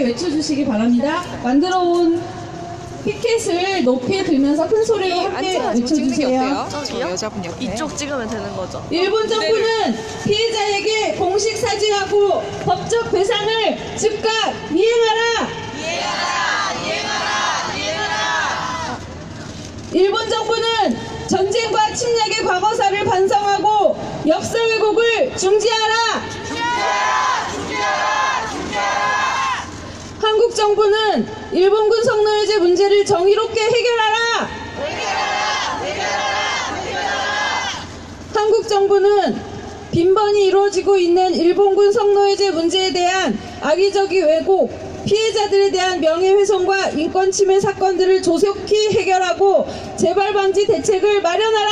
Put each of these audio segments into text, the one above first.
함께 외쳐주시기 바랍니다. 만들어온 피켓을 높이 들면서 큰 소리로 함께 외쳐주세요. 저 여자분 옆에 이쪽 찍으면 되는 거죠? 일본 정부는 피해자에게 공식 사죄하고 법적 배상을 즉각 이행하라! 일본 정부는 전쟁과 침략의 과거사를 반성하고 역사 왜곡을 중지하라! 한국 정부는 일본군 성노예제 문제를 정의롭게 해결하라! 한국 정부는 빈번히 이루어지고 있는 일본군 성노예제 문제에 대한 악의적인 왜곡, 피해자들에 대한 명예훼손과 인권침해 사건들을 조속히 해결하고 재발 방지 대책을 마련하라!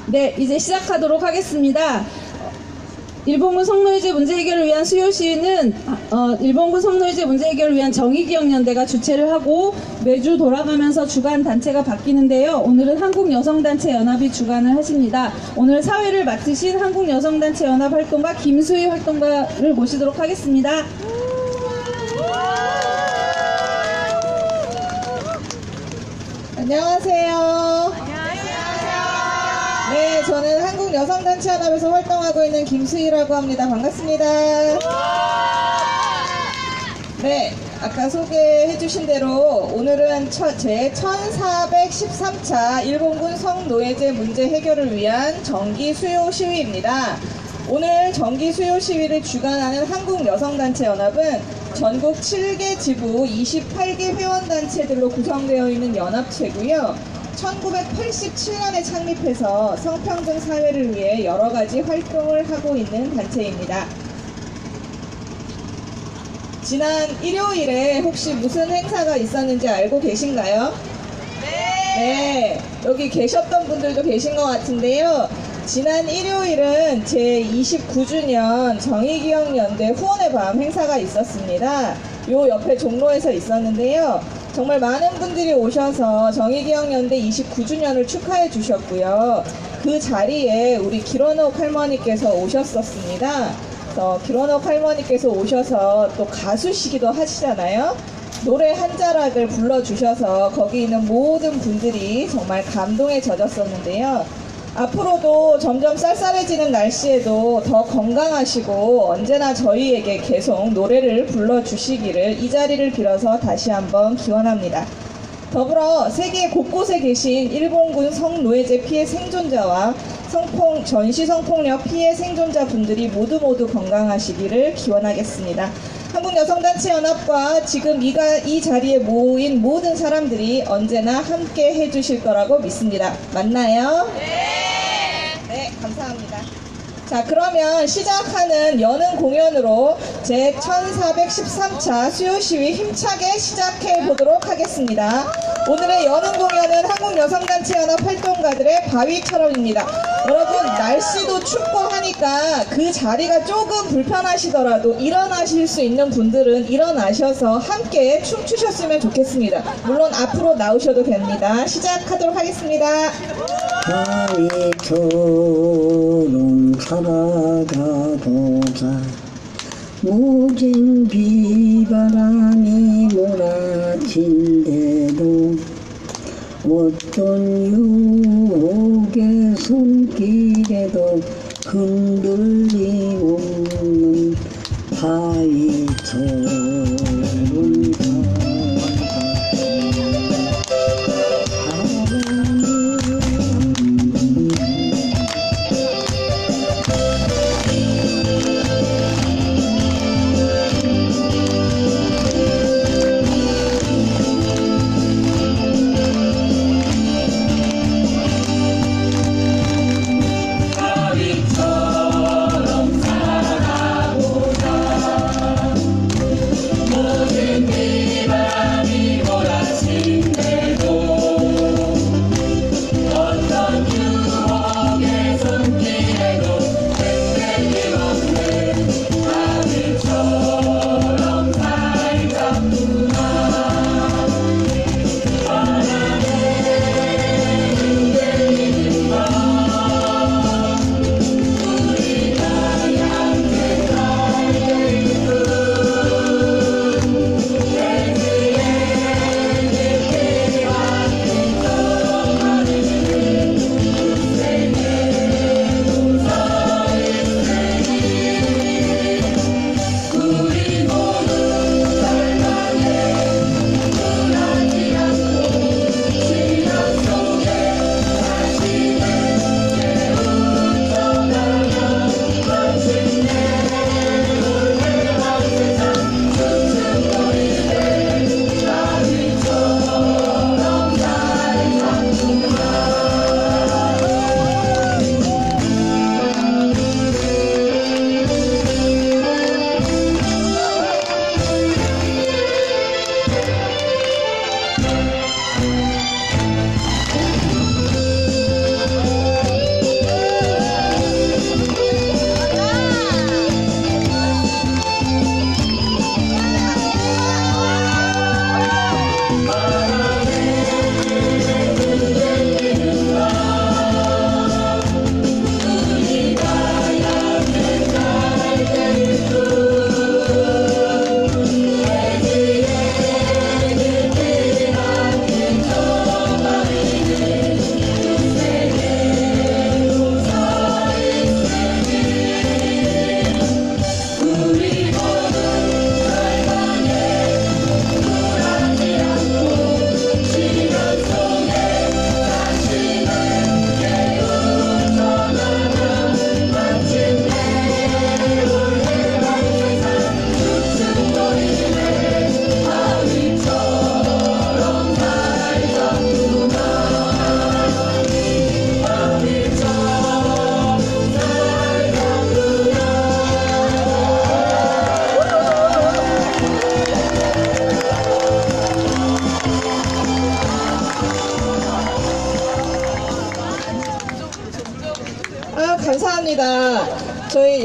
네, 이제 시작하도록 하겠습니다. 일본군 성노예제 문제 해결을 위한 수요 시위는 일본군 성노예제 문제 해결을 위한 정의기억연대가 주최를 하고 매주 돌아가면서 주관 단체가 바뀌는데요. 오늘은 한국여성단체연합이 주관을 하십니다. 오늘 사회를 맡으신 한국여성단체연합 활동가 김수희 활동가를 모시도록 하겠습니다. 안녕하세요. 네, 저는 한국여성단체연합에서 활동하고 있는 김수희라고 합니다. 반갑습니다. 네, 아까 소개해주신 대로 오늘은 제 1413차 일본군 성노예제 문제 해결을 위한 정기 수요 시위입니다. 오늘 정기 수요 시위를 주관하는 한국여성단체연합은 전국 7개 지부 28개 회원단체들로 구성되어 있는 연합체고요. 1987년에 창립해서 성평등 사회를 위해 여러가지 활동을 하고 있는 단체입니다. 지난 일요일에 혹시 무슨 행사가 있었는지 알고 계신가요? 네, 여기 계셨던 분들도 계신 것 같은데요. 지난 일요일은 제29주년 정의기억연대 후원의 밤 행사가 있었습니다. 요 옆에 종로에서 있었는데요. 정말 많은 분들이 오셔서 정의기억연대 29주년을 축하해 주셨고요. 그 자리에 우리 기론옥 할머니께서 오셨었습니다. 기론옥 할머니께서 오셔서 또 가수시기도 하시잖아요. 노래 한 자락을 불러주셔서 거기 있는 모든 분들이 정말 감동에 젖었었는데요. 앞으로도 점점 쌀쌀해지는 날씨에도 더 건강하시고 언제나 저희에게 계속 노래를 불러주시기를 이 자리를 빌어서 다시 한번 기원합니다. 더불어 세계 곳곳에 계신 일본군 성노예제 피해 생존자와 전시성폭력 피해 생존자분들이 모두 건강하시기를 기원하겠습니다. 한국여성단체연합과 지금 이 자리에 모인 모든 사람들이 언제나 함께 해주실 거라고 믿습니다. 맞나요? 네, 감사합니다. 자, 그러면 시작하는 여는 공연으로 제 1413차 수요시위 힘차게 시작해 보도록 하겠습니다. 오늘의 여는 공연은 한국여성단체연합 활동가들의 바위처럼입니다. 여러분, 날씨도 춥고 하니까 그 자리가 조금 불편하시더라도 일어나실 수 있는 분들은 일어나셔서 함께 춤추셨으면 좋겠습니다. 물론 앞으로 나오셔도 됩니다. 시작하도록 하겠습니다. 바위처럼 살아가고자 모진 비바람이 몰아친대도 어떤 유혹의 손길에도 흔들림 없는 바위처럼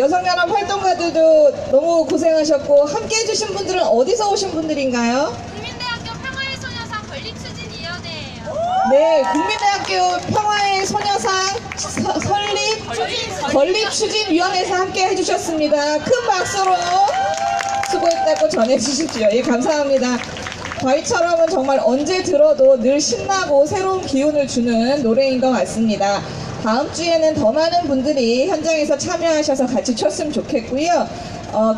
여성연합 활동가들도 너무 고생하셨고, 함께 해주신 분들은 어디서 오신 분들인가요? 국민대학교 평화의 소녀상 건립추진위원회예요. 네, 국민대학교 평화의 소녀상 건립추진위원회에서 함께 해주셨습니다. 큰 박수로 수고했다고 전해주십시오. 예, 감사합니다. 저희처럼은 정말 언제 들어도 늘 신나고 새로운 기운을 주는 노래인 것 같습니다. 다음 주에는 더 많은 분들이 현장에서 참여하셔서 같이 췄으면 좋겠고요.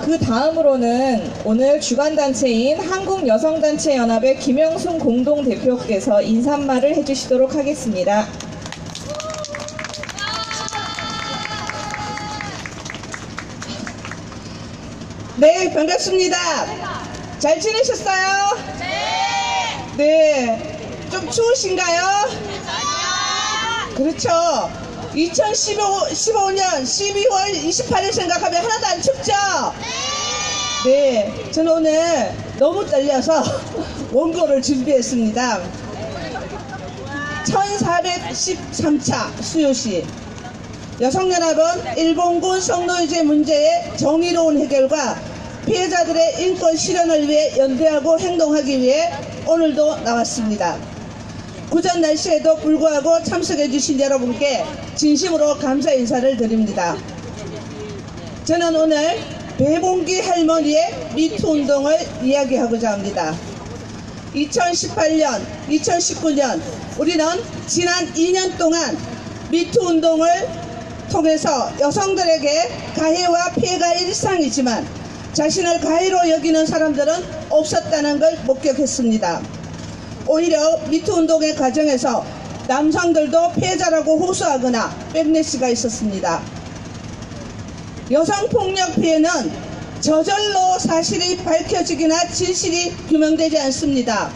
그 다음으로는 오늘 주관단체인 한국여성단체연합의 김영순 공동대표께서 인사말을 해주시도록 하겠습니다. 네, 반갑습니다. 잘 지내셨어요? 네. 좀 추우신가요? 그렇죠. 2015년 12월 28일 생각하면 하나도 안 춥죠? 네. 저는 오늘 너무 떨려서 원고를 준비했습니다. 1413차 수요시. 여성연합은 일본군 성노예제 문제의 정의로운 해결과 피해자들의 인권 실현을 위해 연대하고 행동하기 위해 오늘도 나왔습니다. 구전 날씨에도 불구하고 참석해주신 여러분께 진심으로 감사 인사를 드립니다. 저는 오늘 배봉기 할머니의 미투 운동을 이야기하고자 합니다. 2018년, 2019년 우리는 지난 2년 동안 미투 운동을 통해서 여성들에게 가해와 피해가 일상이지만 자신을 가해로 여기는 사람들은 없었다는 걸 목격했습니다. 오히려 미투 운동의 과정에서 남성들도 피해자라고 호소하거나 백래시가 있었습니다. 여성폭력 피해는 저절로 사실이 밝혀지거나 진실이 규명되지 않습니다.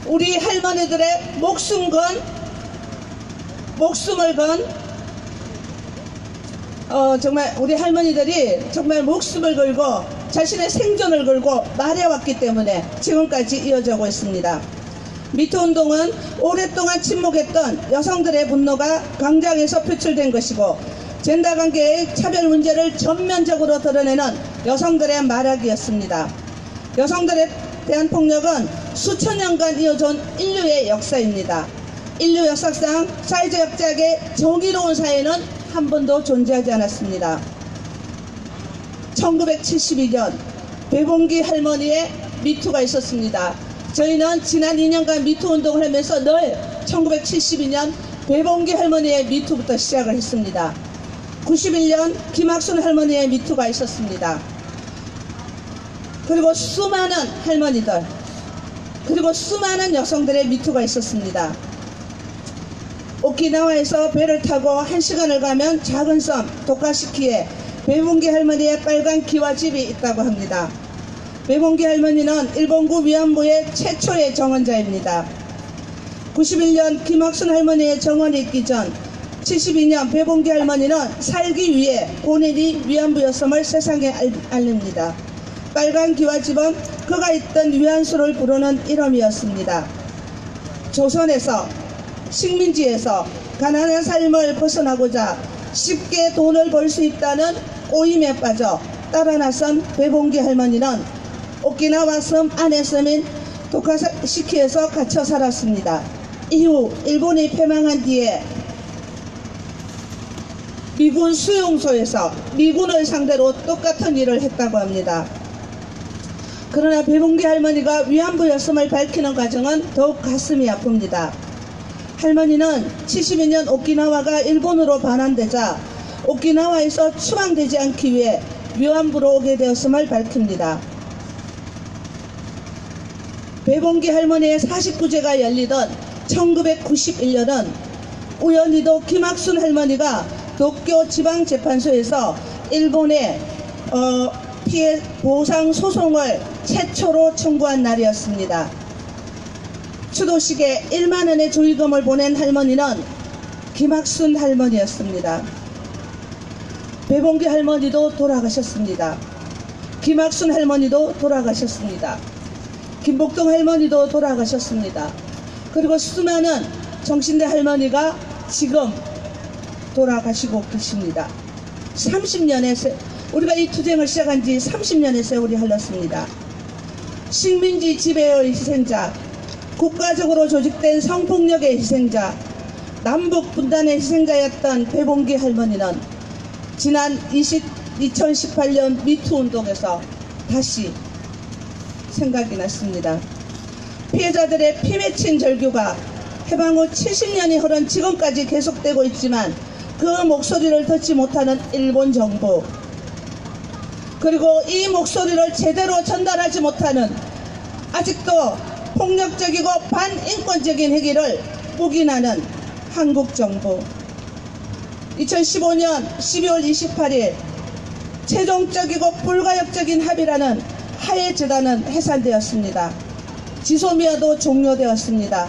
우리 할머니들의 목숨을 건 정말 우리 할머니들이 정말 목숨을 걸고 자신의 생존을 걸고 말해왔기 때문에 지금까지 이어지고 있습니다. 미투 운동은 오랫동안 침묵했던 여성들의 분노가 광장에서 표출된 것이고 젠더 관계의 차별 문제를 전면적으로 드러내는 여성들의 말하기였습니다. 여성들에 대한 폭력은 수천 년간 이어져온 인류의 역사입니다. 인류 역사상 사회적 약자에게 정의로운 사회는 한 번도 존재하지 않았습니다. 1972년 배봉기 할머니의 미투가 있었습니다. 저희는 지난 2년간 미투 운동을 하면서 늘 1972년 배봉기 할머니의 미투부터 시작을 했습니다. 91년 김학순 할머니의 미투가 있었습니다. 그리고 수많은 할머니들, 그리고 수많은 여성들의 미투가 있었습니다. 오키나와에서 배를 타고 1시간을 가면 작은 섬 도카시키에 배봉기 할머니의 빨간 기와집이 있다고 합니다. 배봉기 할머니는 일본군 위안부의 최초의 정원자입니다. 91년 김학순 할머니의 정원이 있기 전 72년 배봉기 할머니는 살기 위해 본인이 위안부였음을 세상에 알립니다. 빨간 기와집은 그가 있던 위안수를 부르는 이름이었습니다. 조선에서 식민지에서 가난한 삶을 벗어나고자 쉽게 돈을 벌 수 있다는 꼬임에 빠져 따라 나선 배봉기 할머니는 오키나와 섬 안의 섬인 도카시키에서 갇혀 살았습니다. 이후 일본이 패망한 뒤에 미군 수용소에서 미군을 상대로 똑같은 일을 했다고 합니다. 그러나 배봉기 할머니가 위안부였음을 밝히는 과정은 더욱 가슴이 아픕니다. 할머니는 72년 오키나와가 일본으로 반환되자 오키나와에서 추방되지 않기 위해 위안부로 오게 되었음을 밝힙니다. 배봉기 할머니의 49제가 열리던 1991년은 우연히도 김학순 할머니가 도쿄 지방재판소에서 일본의 피해 보상 소송을 최초로 청구한 날이었습니다. 추도식에 1만 원의 조의금을 보낸 할머니는 김학순 할머니였습니다. 배봉기 할머니도 돌아가셨습니다. 김학순 할머니도 돌아가셨습니다. 김복동 할머니도 돌아가셨습니다. 그리고 수많은 정신대 할머니가 지금 돌아가시고 계십니다. 우리가 이 투쟁을 시작한 지 30년의 세월이 흘렀습니다. 식민지 지배의 희생자, 국가적으로 조직된 성폭력의 희생자, 남북 분단의 희생자였던 배봉기 할머니는 지난 2018년 미투 운동에서 다시 생각이 났습니다. 피해자들의 피 맺힌 절규가 해방 후 70년이 흐른 지금까지 계속되고 있지만 그 목소리를 듣지 못하는 일본 정부, 그리고 이 목소리를 제대로 전달하지 못하는 아직도 폭력적이고 반인권적인 행위를 묵인하는 한국 정부. 2015년 12월 28일 최종적이고 불가역적인 합의라는 하해재단은 해산되었습니다. 지소미아도 종료되었습니다.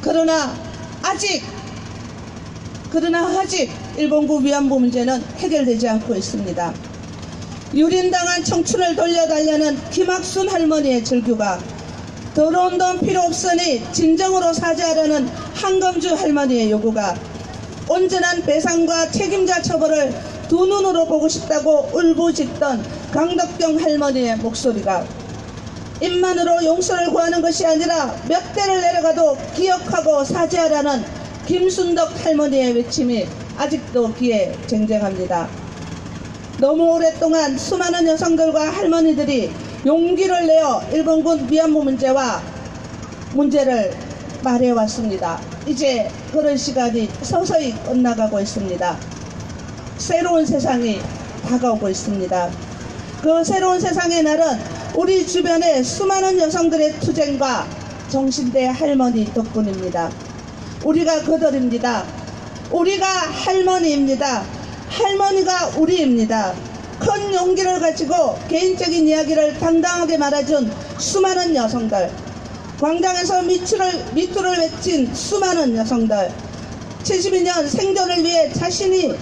그러나 아직 일본군 위안부 문제는 해결되지 않고 있습니다. 유린당한 청춘을 돌려달라는 김학순 할머니의 절규가, 더러운 돈 필요 없으니 진정으로 사죄하라는 한검주 할머니의 요구가, 온전한 배상과 책임자 처벌을 두 눈으로 보고 싶다고 울부짖던 강덕경 할머니의 목소리가, 입만으로 용서를 구하는 것이 아니라 몇 대를 내려가도 기억하고 사죄하라는 김순덕 할머니의 외침이 아직도 귀에 쟁쟁합니다. 너무 오랫동안 수많은 여성들과 할머니들이 용기를 내어 일본군 위안부 문제를 말해왔습니다. 이제 그런 시간이 서서히 끝나가고 있습니다. 새로운 세상이 다가오고 있습니다. 그 새로운 세상의 날은 우리 주변의 수많은 여성들의 투쟁과 정신대 할머니 덕분입니다. 우리가 그들입니다. 우리가 할머니입니다. 할머니가 우리입니다. 큰 용기를 가지고 개인적인 이야기를 당당하게 말해준 수많은 여성들, 광장에서 미투를 외친 수많은 여성들, 72년 생존을 위해 자신이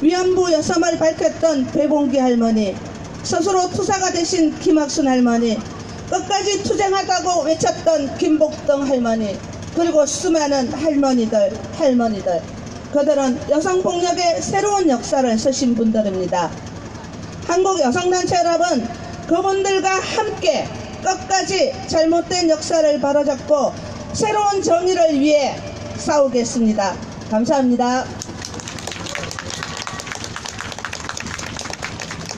위안부 여성을 밝혔던 배봉기 할머니, 스스로 투사가 되신 김학순 할머니, 끝까지 투쟁하다고 외쳤던 김복동 할머니, 그리고 수많은 할머니들, 그들은 여성폭력의 새로운 역사를 쓰신 분들입니다. 한국 여성단체 여러분, 그분들과 함께 끝까지 잘못된 역사를 바로잡고 새로운 정의를 위해 싸우겠습니다. 감사합니다.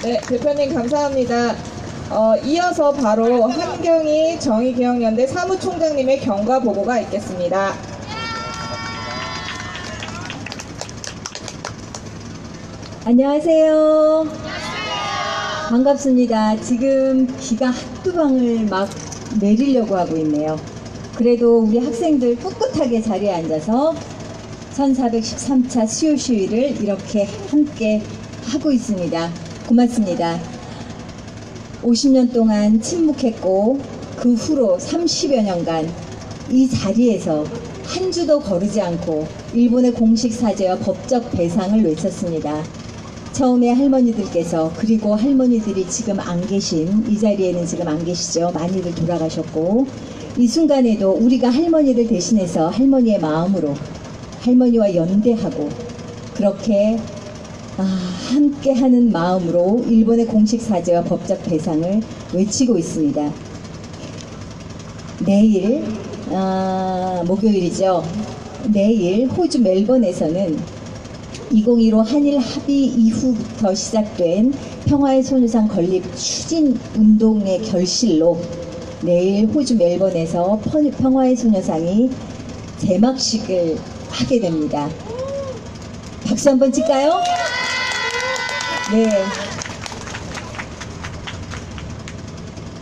네, 대표님 감사합니다. 이어서 바로 한경희 정의기억연대 사무총장님의 경과 보고가 있겠습니다. 안녕하세요. 반갑습니다. 지금 비가 한두방울 막 내리려고 하고 있네요. 그래도 우리 학생들 꿋꿋하게 자리에 앉아서 1413차 수요 시위를 이렇게 함께 하고 있습니다. 고맙습니다. 50년 동안 침묵했고 그 후로 30여 년간 이 자리에서 한 주도 거르지 않고 일본의 공식 사죄와 법적 배상을 외쳤습니다. 처음에 할머니들께서, 그리고 할머니들이 지금 안 계신, 이 자리에는 지금 안 계시죠. 많이들 돌아가셨고, 이 순간에도 우리가 할머니를 대신해서 할머니의 마음으로 할머니와 연대하고 그렇게 함께하는 마음으로 일본의 공식 사죄와 법적 배상을 외치고 있습니다. 내일 목요일이죠. 내일 호주 멜번에서는 2015 한일 합의 이후부터 시작된 평화의 소녀상 건립 추진 운동의 결실로 내일 호주 멜번에서 평화의 소녀상이 제막식을 하게 됩니다. 박수 한번 칠까요? 네.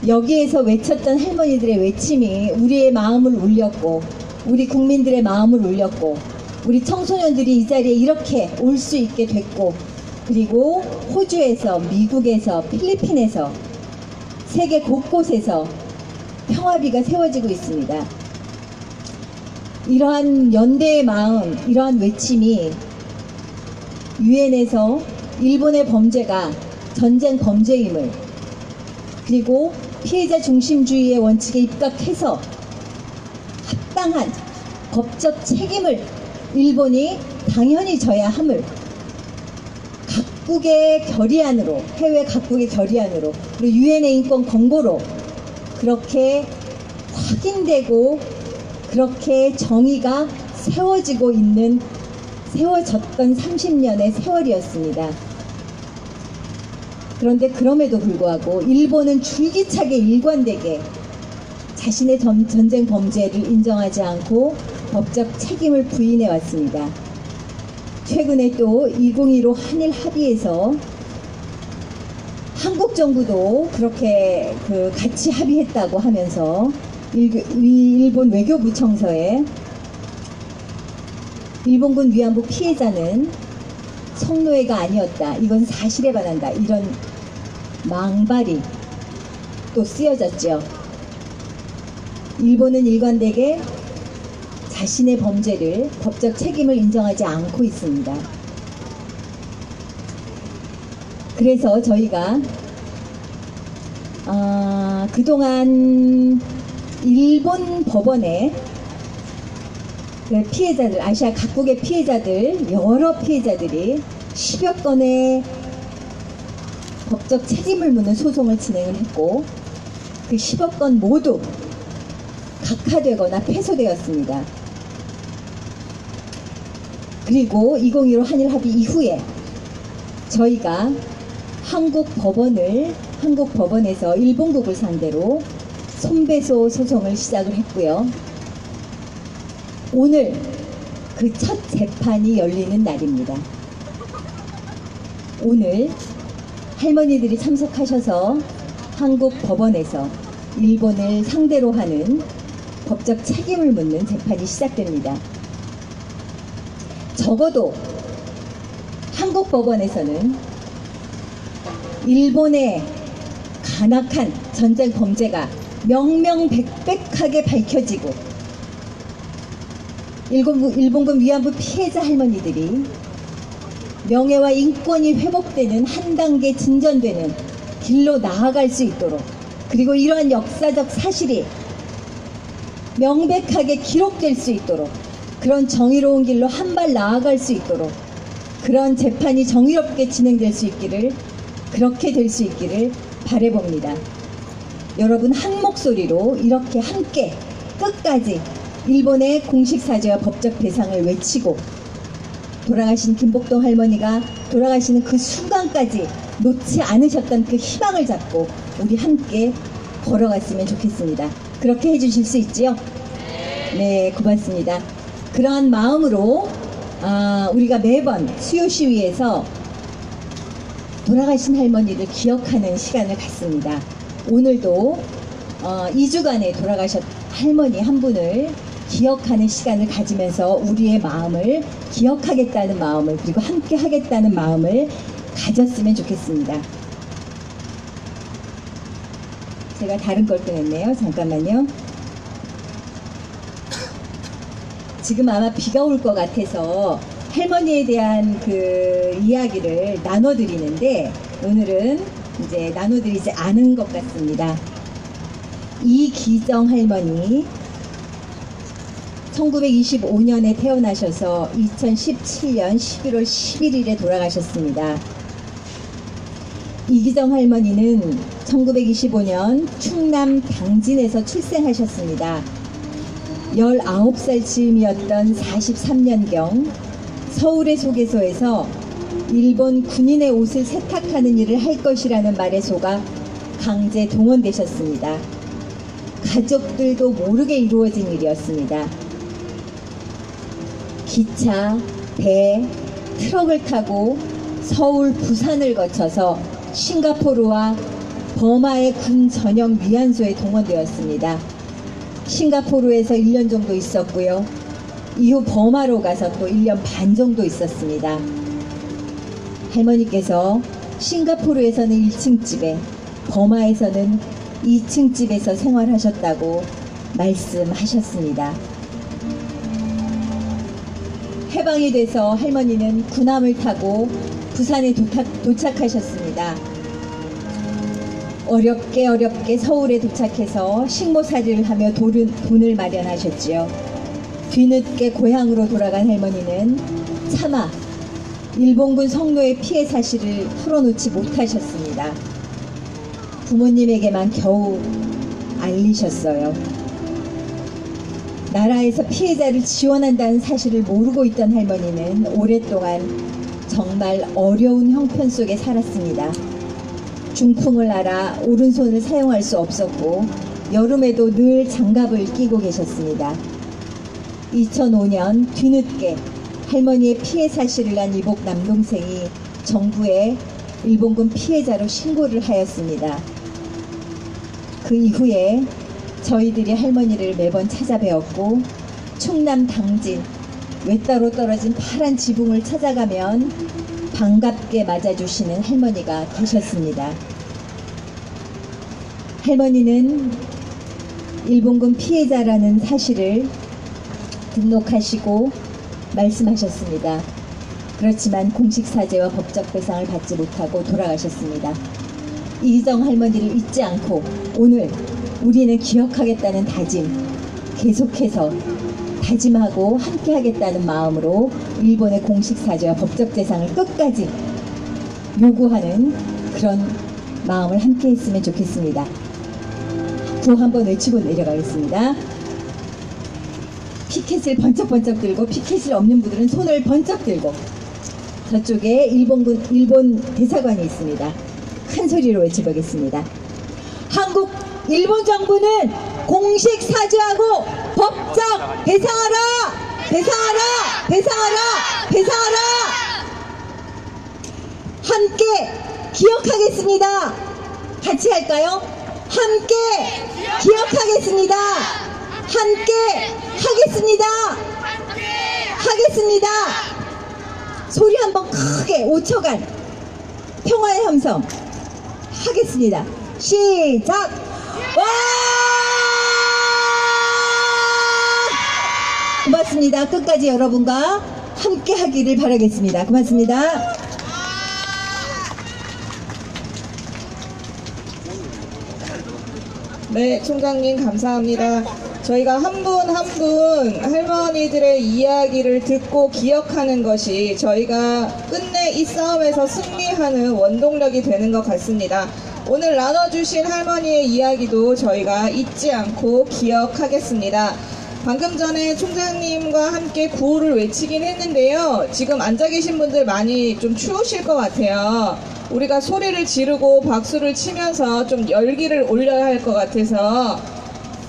여기에서 외쳤던 할머니들의 외침이 우리의 마음을 울렸고, 우리 국민들의 마음을 울렸고, 우리 청소년들이 이 자리에 이렇게 올 수 있게 됐고, 그리고 호주에서, 미국에서, 필리핀에서, 세계 곳곳에서 평화비가 세워지고 있습니다. 이러한 연대의 마음, 이러한 외침이 유엔에서 일본의 범죄가 전쟁 범죄임을, 그리고 피해자 중심주의의 원칙에 입각해서 합당한 법적 책임을 일본이 당연히 져야 함을 각국의 결의안으로, 해외 각국의 결의안으로, 그리고 유엔의 인권 권고로 그렇게 확인되고 그렇게 정의가 세워졌던 30년의 세월이었습니다. 그런데 그럼에도 불구하고 일본은 줄기차게 일관되게 자신의 전쟁 범죄를 인정하지 않고 법적 책임을 부인해 왔습니다. 최근에 또 2015 한일 합의에서 한국 정부도 그렇게 같이 합의했다고 하면서 일본 외교부 청서에 일본군 위안부 피해자는 성노예가 아니었다, 이건 사실에 반한다, 이런 망발이 또 쓰여졌죠. 일본은 일관되게 자신의 범죄를, 법적 책임을 인정하지 않고 있습니다. 그래서 저희가 그동안 일본 법원에 피해자들, 아시아 각국의 피해자들, 여러 피해자들이 10여 건의 법적 책임을 묻는 소송을 진행을 했고, 그 10여 건 모두 각하되거나 패소되었습니다. 그리고 2015 한일 합의 이후에 저희가 한국 법원에서 일본국을 상대로 손배소 소송을 시작을 했고요. 오늘 그 첫 재판이 열리는 날입니다. 오늘 할머니들이 참석하셔서 한국 법원에서 일본을 상대로 하는 법적 책임을 묻는 재판이 시작됩니다. 적어도 한국 법원에서는 일본의 간악한 전쟁 범죄가 명명백백하게 밝혀지고 일본군 위안부 피해자 할머니들이 명예와 인권이 회복되는 한 단계 진전되는 길로 나아갈 수 있도록, 그리고 이러한 역사적 사실이 명백하게 기록될 수 있도록, 그런 정의로운 길로 한 발 나아갈 수 있도록, 그런 재판이 정의롭게 진행될 수 있기를, 그렇게 될 수 있기를 바라봅니다. 여러분 한 목소리로 이렇게 함께 끝까지 일본의 공식 사죄와 법적 배상을 외치고 돌아가신 김복동 할머니가 돌아가시는 그 순간까지 놓지 않으셨던 그 희망을 잡고 우리 함께 걸어갔으면 좋겠습니다. 그렇게 해주실 수 있지요? 네, 고맙습니다. 그러한 마음으로 우리가 매번 수요 시위에서 돌아가신 할머니를 기억하는 시간을 갖습니다. 오늘도 2주간에 돌아가셨 할머니 한 분을 기억하는 시간을 가지면서 우리의 마음을 기억하겠다는 마음을, 그리고 함께 하겠다는 마음을 가졌으면 좋겠습니다. 제가 다른 걸 꺼냈네요. 잠깐만요. 지금 아마 비가 올 것 같아서 할머니에 대한 그 이야기를 나눠드리는데 오늘은 이제 나눠드리지 않은 것 같습니다. 이기정 할머니 1925년에 태어나셔서 2017년 11월 11일에 돌아가셨습니다. 이기정 할머니는 1925년 충남 당진에서 출생하셨습니다. 19살 즈음이었던 43년경 서울의 소개소에서 일본 군인의 옷을 세탁하는 일을 할 것이라는 말에 속아 강제 동원되셨습니다. 가족들도 모르게 이루어진 일이었습니다. 기차, 배, 트럭을 타고 서울, 부산을 거쳐서 싱가포르와 버마의 군 전역 위안소에 동원되었습니다. 싱가포르에서 1년 정도 있었고요. 이후 버마로 가서 또 1년 반 정도 있었습니다. 할머니께서 싱가포르에서는 1층 집에, 버마에서는 2층 집에서 생활하셨다고 말씀하셨습니다. 해방이 돼서 할머니는 군함을 타고 부산에 도착하셨습니다. 어렵게 서울에 도착해서 식모살이를 하며 돈을 마련하셨지요. 뒤늦게 고향으로 돌아간 할머니는 차마 일본군 성노예 피해 사실을 풀어놓지 못하셨습니다. 부모님에게만 겨우 알리셨어요. 나라에서 피해자를 지원한다는 사실을 모르고 있던 할머니는 오랫동안 정말 어려운 형편 속에 살았습니다. 중풍을 앓아 오른손을 사용할 수 없었고 여름에도 늘 장갑을 끼고 계셨습니다. 2005년 뒤늦게 할머니의 피해 사실을 안 이복 남동생이 정부에 일본군 피해자로 신고를 하였습니다. 그 이후에 저희들이 할머니를 매번 찾아뵈었고 충남 당진 외따로 떨어진 파란 지붕을 찾아가면 반갑게 맞아주시는 할머니가 계셨습니다. 할머니는 일본군 피해자라는 사실을 등록하시고 말씀하셨습니다. 그렇지만 공식 사죄와 법적 배상을 받지 못하고 돌아가셨습니다. 이기정 할머니를 잊지 않고 오늘 우리는 기억하겠다는 다짐, 계속해서 다짐하고 함께하겠다는 마음으로 일본의 공식 사죄와 법적 배상을 끝까지 요구하는 그런 마음을 함께 했으면 좋겠습니다. 구호 한번 외치고 내려가겠습니다. 피켓을 번쩍번쩍 들고, 피켓이 없는 분들은 손을 번쩍 들고, 저쪽에 일본 대사관이 있습니다. 큰 소리로 외쳐보겠습니다. 한국 일본 정부는 공식 사죄하고 법적 배상하라! 배상하라! 배상하라! 배상하라! 함께 기억하겠습니다. 같이 할까요? 함께 기억하겠습니다. 함께 하겠습니다. 하겠습니다. 소리 한번 크게 5초간 평화의 함성 하겠습니다. 시작! 와! 고맙습니다. 끝까지 여러분과 함께 하기를 바라겠습니다. 고맙습니다. 네, 총장님 감사합니다. 저희가 한 분 한 분 할머니들의 이야기를 듣고 기억하는 것이 저희가 끝내 이 싸움에서 승리하는 원동력이 되는 것 같습니다. 오늘 나눠주신 할머니의 이야기도 저희가 잊지 않고 기억하겠습니다. 방금 전에 총장님과 함께 구호를 외치긴 했는데요. 지금 앉아 계신 분들 많이 좀 추우실 것 같아요. 우리가 소리를 지르고 박수를 치면서 좀 열기를 올려야 할 것 같아서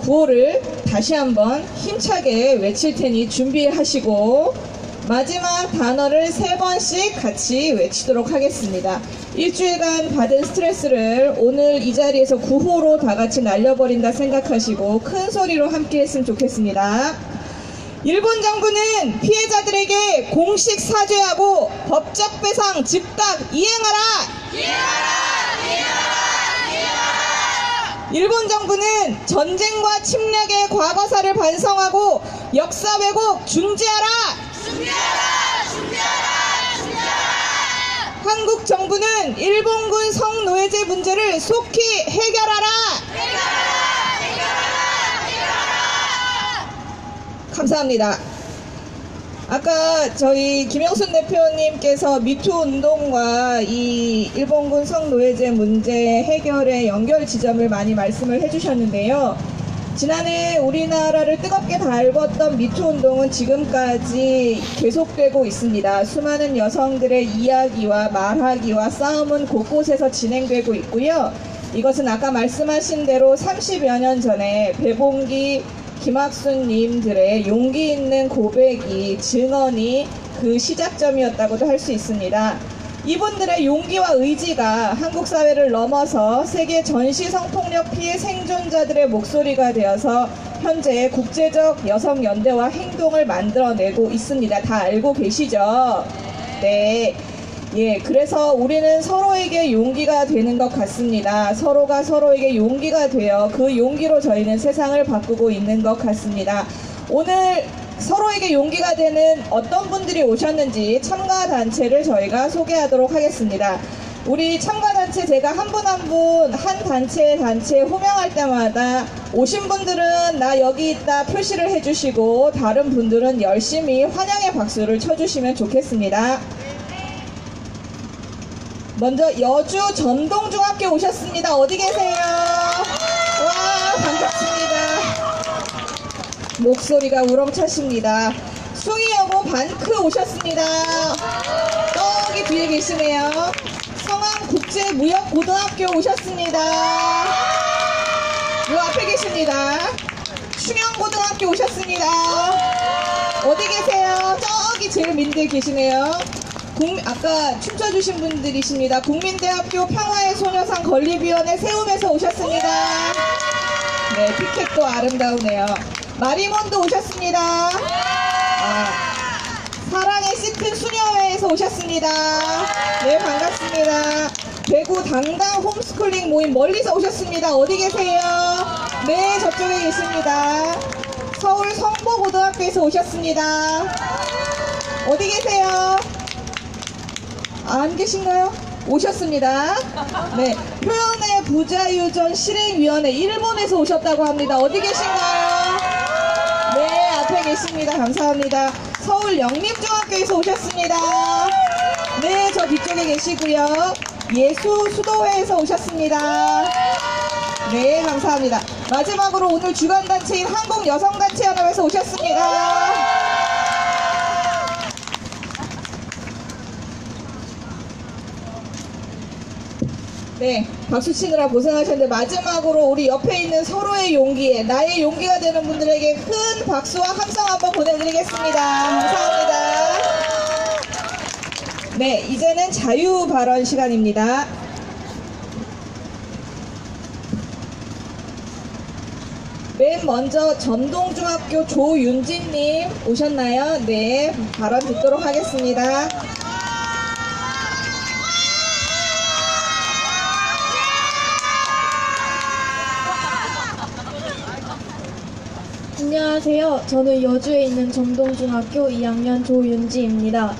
구호를 다시 한번 힘차게 외칠 테니 준비하시고 마지막 단어를 3번씩 같이 외치도록 하겠습니다. 일주일간 받은 스트레스를 오늘 이 자리에서 구호로 다 같이 날려버린다 생각하시고 큰 소리로 함께 했으면 좋겠습니다. 일본 정부는 피해자들에게 공식 사죄하고 법적 배상 즉각 이행하라! 일본 정부는 전쟁과 침략의 과거사를 반성하고 역사 왜곡 중지하라! 한국 정부는 일본군 성노예제 문제를 속히 해결하라! 감사합니다. 아까 저희 김영순 대표님께서 미투 운동과 이 일본군 성노예제 문제 해결의 연결 지점을 많이 말씀을 해주셨는데요. 지난해 우리나라를 뜨겁게 달궜던 미투 운동은 지금까지 계속되고 있습니다. 수많은 여성들의 이야기와 말하기와 싸움은 곳곳에서 진행되고 있고요. 이것은 아까 말씀하신 대로 30여 년 전에 배봉기 김학순님들의 용기 있는 고백이 증언이 그 시작점이었다고도 할 수 있습니다. 이분들의 용기와 의지가 한국 사회를 넘어서 세계 전시 성폭력 피해 생존자들의 목소리가 되어서 현재 국제적 여성연대와 행동을 만들어내고 있습니다. 다 알고 계시죠? 네. 예, 그래서 우리는 서로에게 용기가 되는 것 같습니다. 서로가 서로에게 용기가 되어 그 용기로 저희는 세상을 바꾸고 있는 것 같습니다. 오늘 서로에게 용기가 되는 어떤 분들이 오셨는지 참가단체를 저희가 소개하도록 하겠습니다. 우리 참가단체 제가 한 분 한 분 한 단체 호명할 때마다 오신 분들은 나 여기 있다 표시를 해주시고 다른 분들은 열심히 환영의 박수를 쳐주시면 좋겠습니다. 먼저 여주 점동중학교 오셨습니다. 어디 계세요? 와, 반갑습니다. 목소리가 우렁차십니다. 숭이여고 반크 오셨습니다. 저기 뒤에 계시네요. 성암국제무역고등학교 오셨습니다. 요 앞에 계십니다. 충영고등학교 오셨습니다. 어디 계세요? 저기 제일 민들 계시네요. 아까 춤춰주신 분들이십니다. 국민대학교 평화의 소녀상 건립위원회 세움에서 오셨습니다. 네, 피켓도 아름다우네요. 마리몬도 오셨습니다. 사랑의 시튼 수녀회에서 오셨습니다. 네, 반갑습니다. 대구 당당 홈스쿨링 모임 멀리서 오셨습니다. 어디 계세요? 네, 저쪽에 계십니다. 서울 성보고등학교에서 오셨습니다. 어디 계세요? 안 계신가요? 오셨습니다. 네, 표현의 부자유전 실행위원회 일본에서 오셨다고 합니다. 어디 계신가요? 네, 앞에 계십니다. 감사합니다. 서울 영림중학교에서 오셨습니다. 네, 저 뒤쪽에 계시고요. 예수수도회에서 오셨습니다. 네, 감사합니다. 마지막으로 오늘 주관단체인 한국여성단체연합에서 오셨습니다. 네, 박수 치느라 고생하셨는데 마지막으로 우리 옆에 있는 서로의 용기에 나의 용기가 되는 분들에게 큰 박수와 함성 한번 보내드리겠습니다. 감사합니다. 네, 이제는 자유 발언 시간입니다. 맨 먼저 점동중학교 조윤진님 오셨나요? 네, 발언 듣도록 하겠습니다. 안녕하세요. 저는 여주에 있는 점동중학교 2학년 조윤지입니다.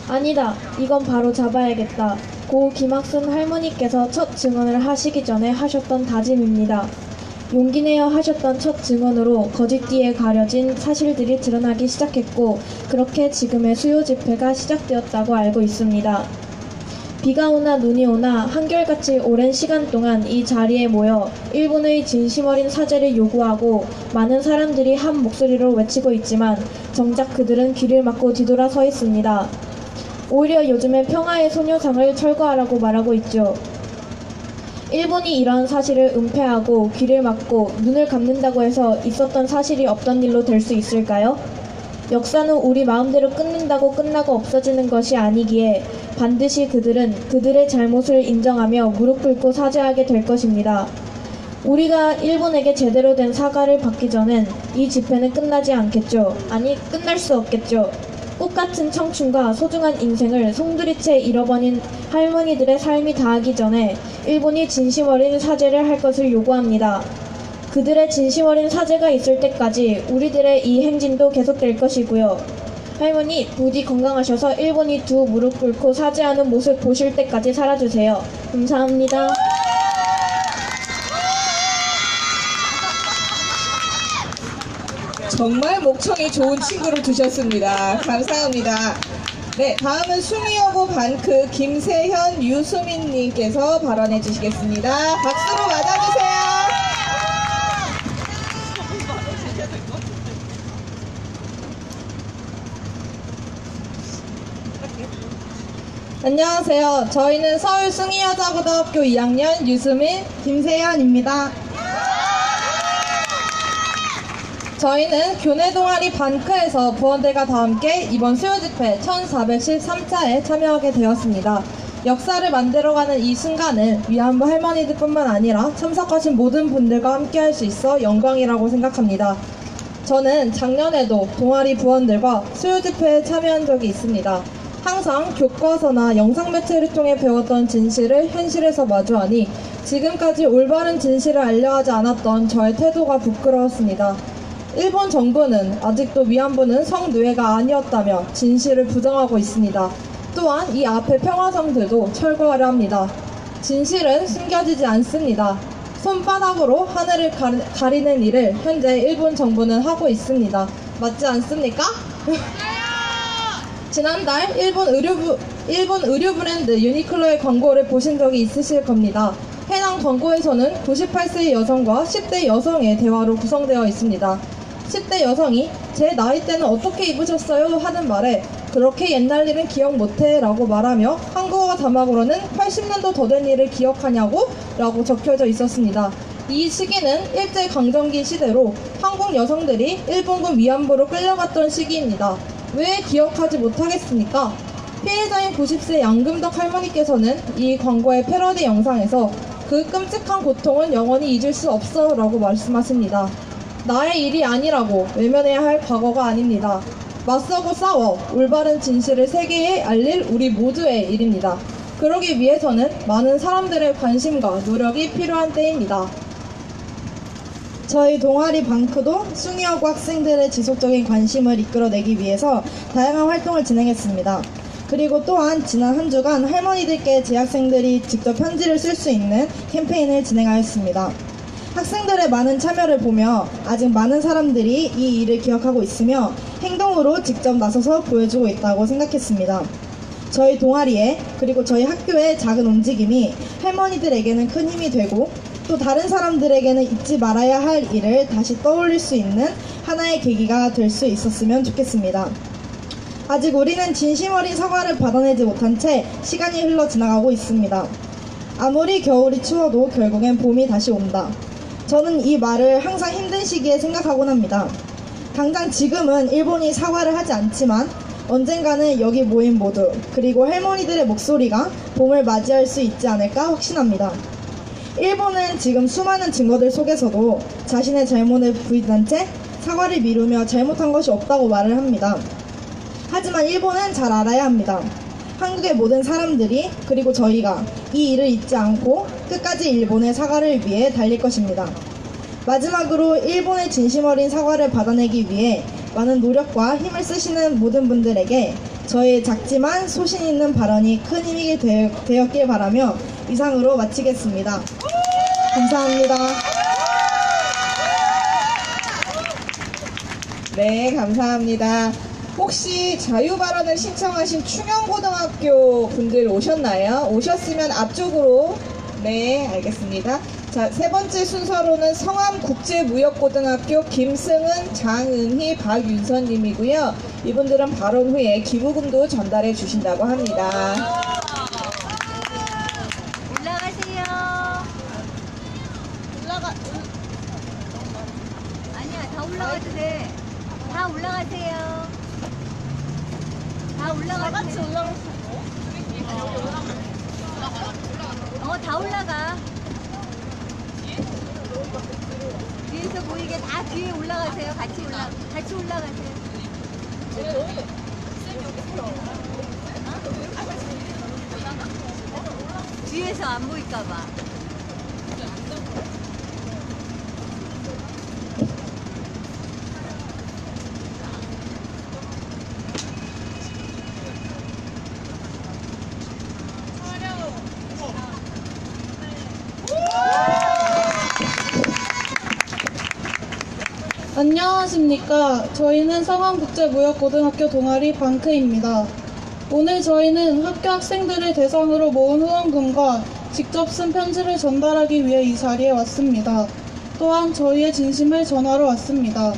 아니다. 이건 바로 잡아야겠다. 고 김학순 할머니께서 첫 증언을 하시기 전에 하셨던 다짐입니다. 용기 내어 하셨던 첫 증언으로 거짓 뒤에 가려진 사실들이 드러나기 시작했고 그렇게 지금의 수요 집회가 시작되었다고 알고 있습니다. 비가 오나 눈이 오나 한결같이 오랜 시간 동안 이 자리에 모여 일본의 진심 어린 사죄를 요구하고 많은 사람들이 한 목소리로 외치고 있지만 정작 그들은 귀를 막고 뒤돌아 서 있습니다. 오히려 요즘엔 평화의 소녀상을 철거하라고 말하고 있죠. 일본이 이러한 사실을 은폐하고 귀를 막고 눈을 감는다고 해서 있었던 사실이 없던 일로 될 수 있을까요? 역사는 우리 마음대로 끝낸다고 끝나고 없어지는 것이 아니기에 반드시 그들은 그들의 잘못을 인정하며 무릎 꿇고 사죄하게 될 것입니다. 우리가 일본에게 제대로 된 사과를 받기 전엔 이 집회는 끝나지 않겠죠. 아니, 끝날 수 없겠죠. 꽃같은 청춘과 소중한 인생을 송두리째 잃어버린 할머니들의 삶이 다하기 전에 일본이 진심 어린 사죄를 할 것을 요구합니다. 그들의 진심 어린 사죄가 있을 때까지 우리들의 이 행진도 계속될 것이고요. 할머니, 부디 건강하셔서 일본이 두 무릎 꿇고 사죄하는 모습 보실 때까지 살아주세요. 감사합니다. 정말 목청이 좋은 친구를 두셨습니다. 감사합니다. 네, 다음은 숭이여고 반크 김세현 유수민님께서 발언해 주시겠습니다. 박수로 맞아주세요. 안녕하세요. 저희는 서울 숭이여자고등학교 2학년 유수민, 김세현입니다. 저희는 교내 동아리 반크에서 부원들과 다 함께 이번 수요집회 1413차에 참여하게 되었습니다. 역사를 만들어가는 이 순간을 위안부 할머니들뿐만 아니라 참석하신 모든 분들과 함께 할 수 있어 영광이라고 생각합니다. 저는 작년에도 동아리 부원들과 수요집회에 참여한 적이 있습니다. 항상 교과서나 영상 매체를 통해 배웠던 진실을 현실에서 마주하니 지금까지 올바른 진실을 알려하지 않았던 저의 태도가 부끄러웠습니다. 일본 정부는 아직도 위안부는 성노예가 아니었다며 진실을 부정하고 있습니다. 또한 이 앞의 평화성들도 철거하려 합니다. 진실은 숨겨지지 않습니다. 손바닥으로 하늘을 가리는 일을 현재 일본 정부는 하고 있습니다. 맞지 않습니까? 지난달 일본 의류 브랜드 유니클로의 광고를 보신 적이 있으실 겁니다. 해당 광고에서는 98세의 여성과 10대 여성의 대화로 구성되어 있습니다. 10대 여성이 제 나이 때는 어떻게 입으셨어요? 하는 말에 그렇게 옛날 일은 기억 못해 라고 말하며 한국어 자막으로는 80년도 더 된 일을 기억하냐고? 라고 적혀져 있었습니다. 이 시기는 일제강점기 시대로 한국 여성들이 일본군 위안부로 끌려갔던 시기입니다. 왜 기억하지 못하겠습니까? 피해자인 90세 양금덕 할머니께서는 이 광고의 패러디 영상에서 그 끔찍한 고통은 영원히 잊을 수 없어 라고 말씀하십니다. 나의 일이 아니라고 외면해야 할 과거가 아닙니다. 맞서고 싸워 올바른 진실을 세계에 알릴 우리 모두의 일입니다. 그러기 위해서는 많은 사람들의 관심과 노력이 필요한 때입니다. 저희 동아리 방크도 숭이여고 학생들의 지속적인 관심을 이끌어내기 위해서 다양한 활동을 진행했습니다. 그리고 또한 지난 한 주간 할머니들께 재학생들이 직접 편지를 쓸 수 있는 캠페인을 진행하였습니다. 학생들의 많은 참여를 보며 아직 많은 사람들이 이 일을 기억하고 있으며 행동으로 직접 나서서 보여주고 있다고 생각했습니다. 저희 동아리에 그리고 저희 학교의 작은 움직임이 할머니들에게는 큰 힘이 되고 또 다른 사람들에게는 잊지 말아야 할 일을 다시 떠올릴 수 있는 하나의 계기가 될 수 있었으면 좋겠습니다. 아직 우리는 진심 어린 사과를 받아내지 못한 채 시간이 흘러 지나가고 있습니다. 아무리 겨울이 추워도 결국엔 봄이 다시 온다. 저는 이 말을 항상 힘든 시기에 생각하곤 합니다. 당장 지금은 일본이 사과를 하지 않지만 언젠가는 여기 모인 모두 그리고 할머니들의 목소리가 봄을 맞이할 수 있지 않을까 확신합니다. 일본은 지금 수많은 증거들 속에서도 자신의 잘못을 부인한 채 사과를 미루며 잘못한 것이 없다고 말을 합니다. 하지만 일본은 잘 알아야 합니다. 한국의 모든 사람들이 그리고 저희가 이 일을 잊지 않고 끝까지 일본의 사과를 위해 달릴 것입니다. 마지막으로 일본의 진심 어린 사과를 받아내기 위해 많은 노력과 힘을 쓰시는 모든 분들에게 저의 작지만 소신 있는 발언이 큰 힘이 되었길 바라며 이상으로 마치겠습니다. 감사합니다. 네, 감사합니다. 혹시 자유발언을 신청하신 충영고등학교 분들 오셨나요? 오셨으면 앞쪽으로. 네, 알겠습니다. 자, 세 번째 순서로는 성암국제무역고등학교 김승은, 장은희, 박윤선님이고요. 이분들은 발언 후에 기부금도 전달해 주신다고 합니다. 올라가세요. 아니야, 다 올라가도 돼. 다 올라가세요. 다 올라가세요. 다 올라가. 뒤에서 보이게 다 뒤에 올라가세요. 같이 올라가세요. 뒤에서 안 보일까봐. 안녕하십니까. 저희는 성암국제무역고등학교 동아리 방크입니다. 오늘 저희는 학교 학생들을 대상으로 모은 후원금과 직접 쓴 편지를 전달하기 위해 이 자리에 왔습니다. 또한 저희의 진심을 전하러 왔습니다.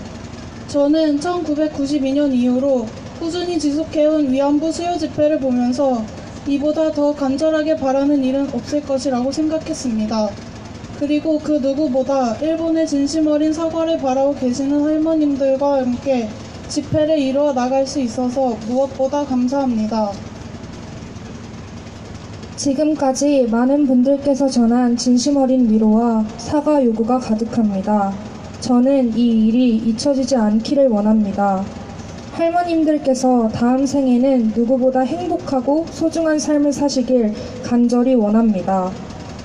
저는 1992년 이후로 꾸준히 지속해온 위안부 수요 집회를 보면서 이보다 더 간절하게 바라는 일은 없을 것이라고 생각했습니다. 그리고 그 누구보다 일본의 진심 어린 사과를 바라고 계시는 할머님들과 함께 집회를 이루어 나갈 수 있어서 무엇보다 감사합니다. 지금까지 많은 분들께서 전한 진심 어린 위로와 사과 요구가 가득합니다. 저는 이 일이 잊혀지지 않기를 원합니다. 할머님들께서 다음 생에는 누구보다 행복하고 소중한 삶을 사시길 간절히 원합니다.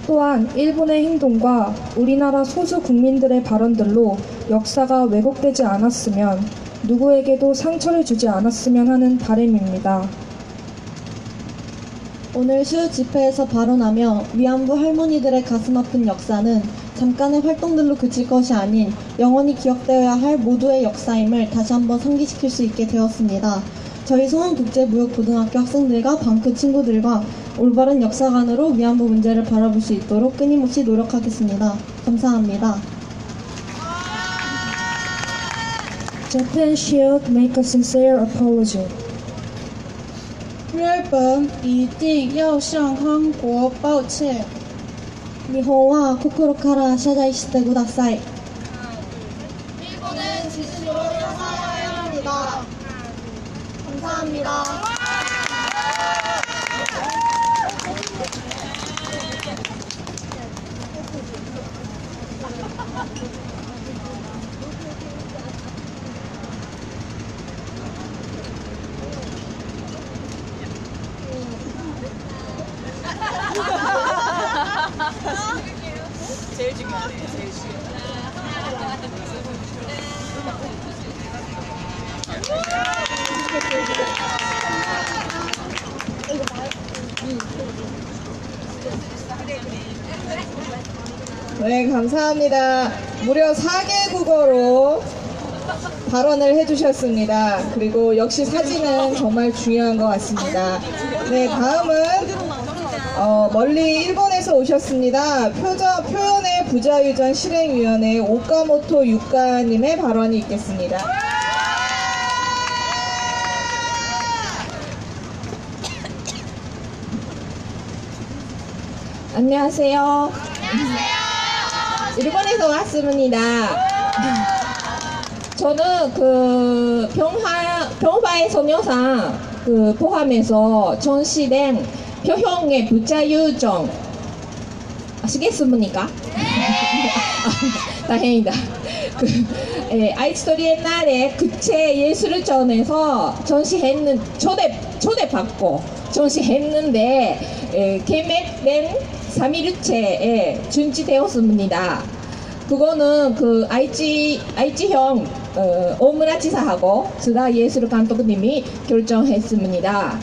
또한 일본의 행동과 우리나라 소수 국민들의 발언들로 역사가 왜곡되지 않았으면 누구에게도 상처를 주지 않았으면 하는 바람입니다. 오늘 수요 집회에서 발언하며 위안부 할머니들의 가슴 아픈 역사는 잠깐의 활동들로 그칠 것이 아닌 영원히 기억되어야 할 모두의 역사임을 다시 한번 상기시킬 수 있게 되었습니다. 저희 송원국제무역고등학교 학생들과 방크 친구들과 올바른 역사관으로 위안부 문제를 바라볼 수 있도록 끊임없이 노력하겠습니다. 감사합니다. Japan should make a sincere apology. 日本一定要向韩国道歉。 니혼와 코코로카라 샤자이시테 구다사이. 일본은 진심으로 사과해야 합니다. 감사합니다. 제일 중요하네. 제일 중요해. 네, 감사합니다. 무려 4개 국어로 발언을 해주셨습니다. 그리고 역시 사진은 정말 중요한 것 같습니다. 네, 다음은 멀리 일본에서 오셨습니다. 표현의 부자유전 실행위원회 오카모토 유카님의 발언이 있겠습니다. 안녕하세요. 일본에서 왔습니다. 저는 그 평화의 소녀상 포함해서 전시된 표현의 부자유전 아시겠습니까? 다행이다. 아이치 토리에날레 국제예술전에서 초대받고 전시했는데 개맥된 3일째에 준지되었습니다. 그거는 그 아이치형 오무라 지사하고 스다 예술 감독님이 결정했습니다.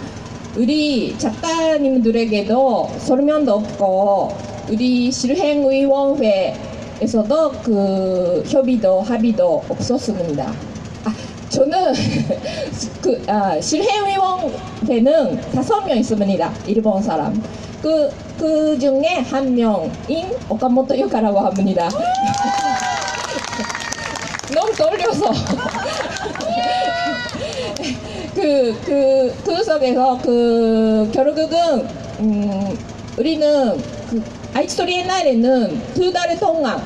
우리 작가님들에게도 설명도 없고 우리 실행위원회에서도 그 합의도 없었습니다. 저는 실행위원회는 5명 있습니다. 일본 사람. 그 중에 한 명인 오카모토 유카라고 합니다. 너무 떨려서. 그 속에서 결국은 우리는 아이치 토리에날레는 2달 동안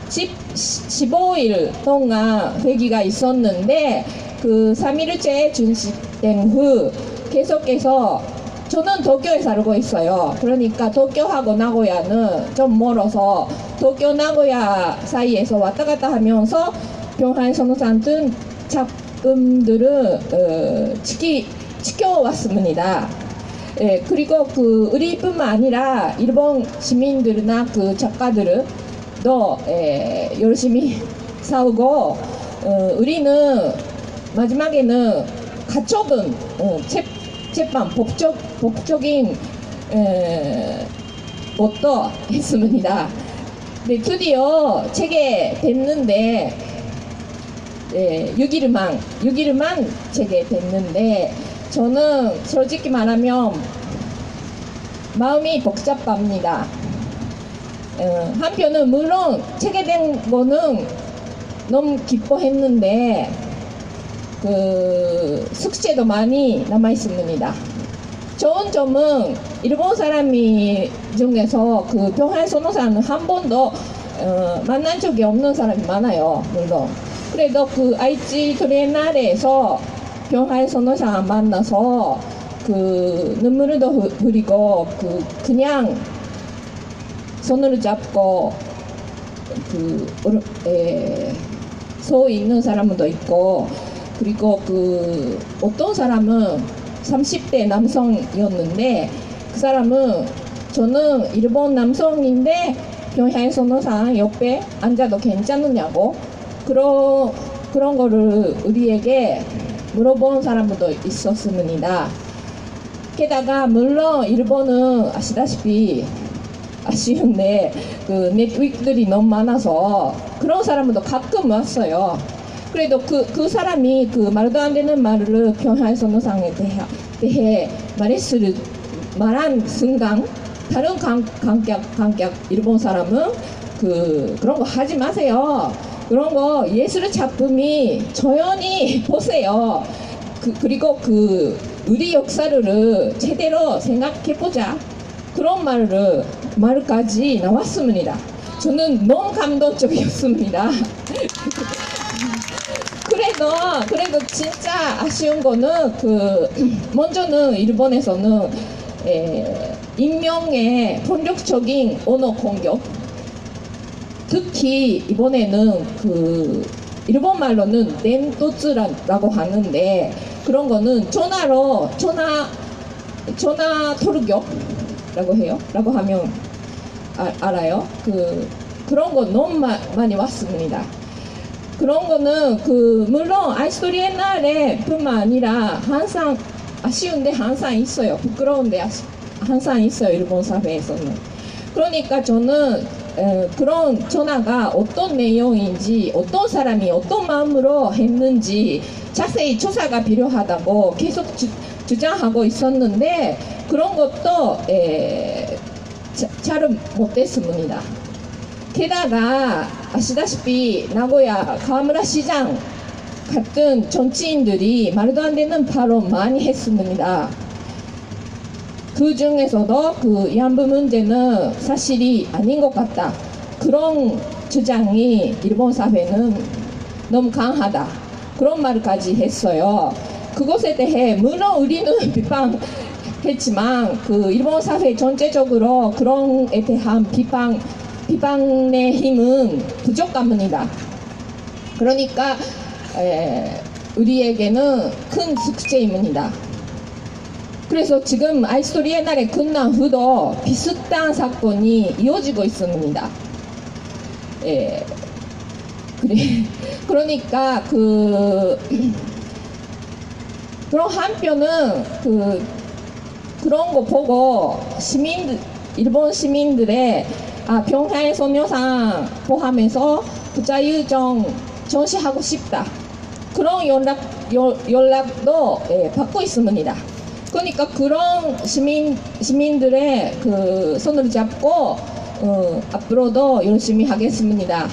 15일 동안 회기가 있었는데 그 3일째 준시된 후 계속해서 저는 도쿄에 살고 있어요. 그러니까 도쿄하고 나고야는 좀 멀어서 도쿄 나고야 사이에서 왔다 갔다 하면서 평화의 소녀상 등 작품들을 지켜왔습니다. 예, 그리고 우리뿐만 아니라 일본 시민들이나 작가들도 열심히 싸우고 우리는 마지막에는 가처분 재판 법적인 것도 했습니다. 네, 드디어 체계됐는데 6일만 체계됐는데 저는 솔직히 말하면 마음이 복잡합니다. 한편은 물론 체계된 거는 너무 기뻐했는데 숙제도 많이 남아 있습니다. 좋은 점은 일본 사람이 중에서 평화의 소녀상은 한 번도 만난 적이 없는 사람이 많아요. 물론 그래도 아이치 토리에날레에서 평화의 소녀상 만나서 눈물도 흘리고 그냥 손을 잡고 서 있는 사람도 있고 그리고 어떤 사람은 30대 남성이었는데 그 사람은 저는 일본 남성인데 평화의 소녀상 옆에 앉아도 괜찮느냐고 그런 거를 우리에게 물어본 사람도 있었습니다. 게다가 물론 일본은 아시다시피 아쉬운데 네트워크들이 너무 많아서 그런 사람도 가끔 왔어요. 그래도 그 사람이 그 말도 안 되는 말을 평화의 선호상에 대해 말한 순간 다른 관객 일본 사람은 그런 거 하지 마세요. 그런 거 예술 작품이 조용히 보세요. 그리고 우리 역사를 제대로 생각해보자. 그런 말까지 나왔습니다. 저는 너무 감동적이었습니다. 그래도 진짜 아쉬운 거는 먼저는 일본에서는 인명의 본격적인 언어 공격, 특히 이번에는 일본 말로는 넨토츠라고 하는데 그런 거는 전화 토르격라고 해요. 라고 하면 알아요. 그런 거 너무 많이 왔습니다. 그런 거는 물론 아이스토리 옛날에 뿐만 아니라 항상 아쉬운데 항상 있어요. 부끄러운데 항상 있어요. 일본 사회에서는. 그러니까 저는 그런 전화가 어떤 내용인지, 어떤 사람이 어떤 마음으로 했는지 자세히 조사가 필요하다고 계속 주장하고 있었는데 그런 것도 잘 못됐습니다. 게다가 아시다시피 나고야 가와무라 시장 같은 정치인들이 말도 안 되는 발언 많이 했습니다. 그 중에서도 위안부 문제는 사실이 아닌 것 같다. 그런 주장이 일본 사회는 너무 강하다. 그런 말까지 했어요. 그것에 대해 물론 우리는 비판했지만 일본 사회 전체적으로 그런 에 대한 비판의 힘은 부족합니다. 그러니까 우리에게는 큰 숙제입니다. 그래서 지금 아이스토리 옛날에 끝난 후도 비슷한 사건이 이어지고 있습니다. 그러니까 그런 한편은 그런 거 보고 일본 시민들의 평화의 소녀상 포함해서 부자유정 전시하고 싶다. 그런 연락도 받고 있습니다. 그러니까 그런 시민들의 손을 잡고 앞으로도 열심히 하겠습니다.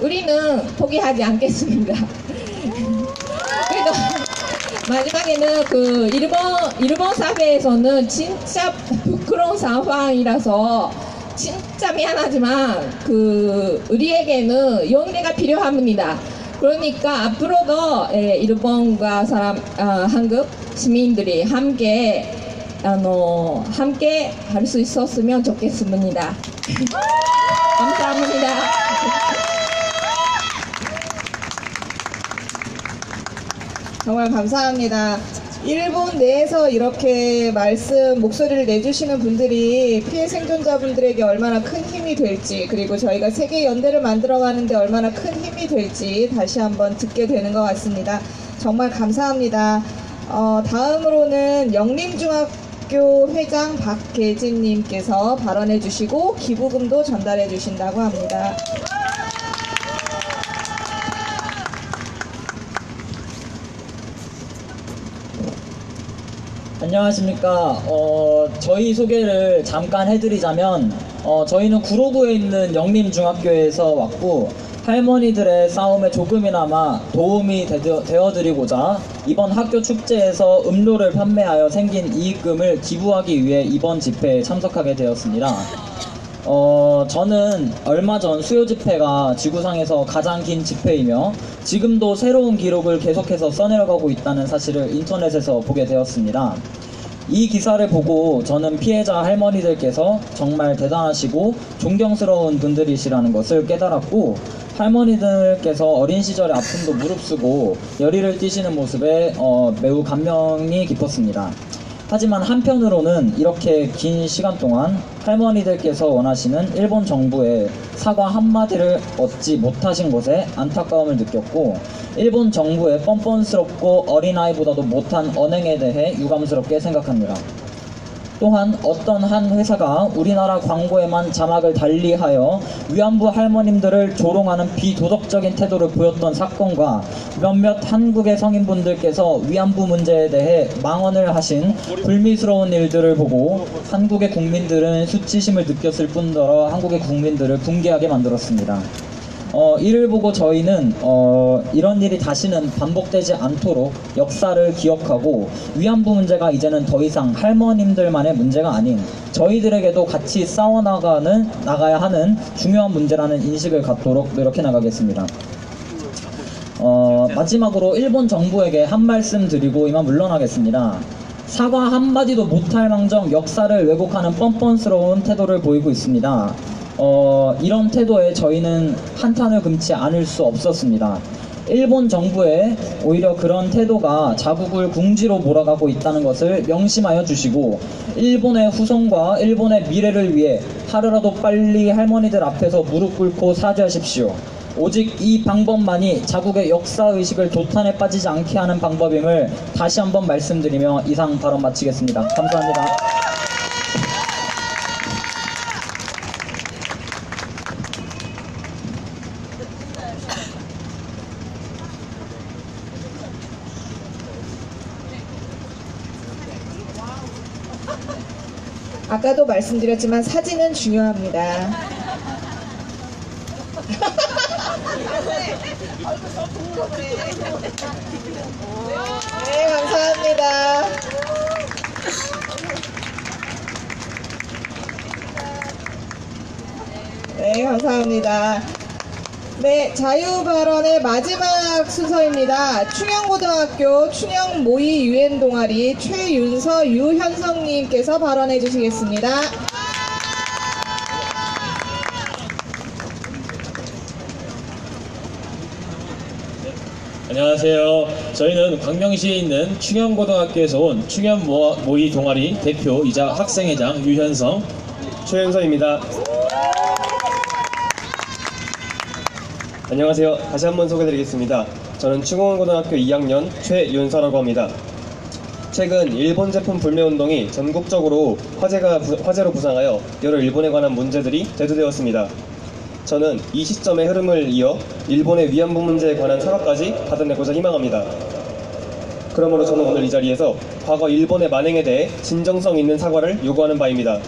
우리는 포기하지 않겠습니다. 그래도 마지막에는 일본 사회에서는 진짜 부끄러운 상황이라서 진짜 미안하지만 우리에게는 연대가 필요합니다. 그러니까 앞으로도 일본과 한국 시민들이 함께 할 수 있었으면 좋겠습니다. 감사합니다. 정말 감사합니다. 일본 내에서 이렇게 목소리를 내주시는 분들이 피해 생존자분들에게 얼마나 큰 힘이 될지, 그리고 저희가 세계 연대를 만들어가는데 얼마나 큰 힘이 될지 다시 한번 듣게 되는 것 같습니다. 정말 감사합니다. 다음으로는 영림중학교 회장 박계진님께서 발언해 주시고 기부금도 전달해 주신다고 합니다. 안녕하십니까. 저희 소개를 잠깐 해드리자면 저희는 구로구에 있는 영림중학교에서 왔고 할머니들의 싸움에 조금이나마 도움이 되어드리고자 이번 학교 축제에서 음료를 판매하여 생긴 이익금을 기부하기 위해 이번 집회에 참석하게 되었습니다. 저는 얼마 전 수요 집회가 지구상에서 가장 긴 집회이며 지금도 새로운 기록을 계속해서 써내려가고 있다는 사실을 인터넷에서 보게 되었습니다. 이 기사를 보고 저는 피해자 할머니들께서 정말 대단하시고 존경스러운 분들이시라는 것을 깨달았고, 할머니들께서 어린 시절의 아픔도 무릅쓰고 열의를 띠시는 모습에 매우 감명이 깊었습니다. 하지만 한편으로는 이렇게 긴 시간 동안 할머니들께서 원하시는 일본 정부의 사과 한마디를 얻지 못하신 것에 안타까움을 느꼈고, 일본 정부의 뻔뻔스럽고 어린아이보다도 못한 언행에 대해 유감스럽게 생각합니다. 또한 어떤 한 회사가 우리나라 광고에만 자막을 달리하여 위안부 할머님들을 조롱하는 비도덕적인 태도를 보였던 사건과 몇몇 한국의 성인분들께서 위안부 문제에 대해 망언을 하신 불미스러운 일들을 보고 한국의 국민들은 수치심을 느꼈을 뿐더러 한국의 국민들을 분개하게 만들었습니다. 이를 보고 저희는 이런 일이 다시는 반복되지 않도록 역사를 기억하고 위안부 문제가 이제는 더 이상 할머님들만의 문제가 아닌 저희들에게도 같이 나가야 하는 중요한 문제라는 인식을 갖도록 노력해 나가겠습니다. 마지막으로 일본 정부에게 한 말씀 드리고 이만 물러나겠습니다. 사과 한마디도 못할 망정 역사를 왜곡하는 뻔뻔스러운 태도를 보이고 있습니다. 이런 태도에 저희는 한탄을 금치 않을 수 없었습니다. 일본 정부의 오히려 그런 태도가 자국을 궁지로 몰아가고 있다는 것을 명심하여 주시고 일본의 후손과 일본의 미래를 위해 하루라도 빨리 할머니들 앞에서 무릎 꿇고 사죄하십시오. 오직 이 방법만이 자국의 역사의식을 도탄에 빠지지 않게 하는 방법임을 다시 한번 말씀드리며 이상 발언 마치겠습니다. 감사합니다. 아까도 말씀드렸지만 사진은 중요합니다. 네, 감사합니다. 네, 감사합니다. 네, 자유발언의 마지막 순서입니다. 충영고등학교 충영모의 유엔동아리 최윤서 유현성님께서 발언해 주시겠습니다. 안녕하세요. 저희는 광명시에 있는 충영고등학교에서 온 충영모의 동아리 대표이자 학생회장 유현성, 최윤서입니다. 안녕하세요. 다시 한번 소개드리겠습니다. 저는 충원고등학교 2학년 최윤서라고 합니다. 최근 일본 제품 불매운동이 전국적으로 화제로 부상하여 여러 일본에 관한 문제들이 대두되었습니다. 저는 이 시점의 흐름을 이어 일본의 위안부 문제에 관한 사과까지 받아내고자 희망합니다. 그러므로 저는 오늘 이 자리에서 과거 일본의 만행에 대해 진정성 있는 사과를 요구하는 바입니다.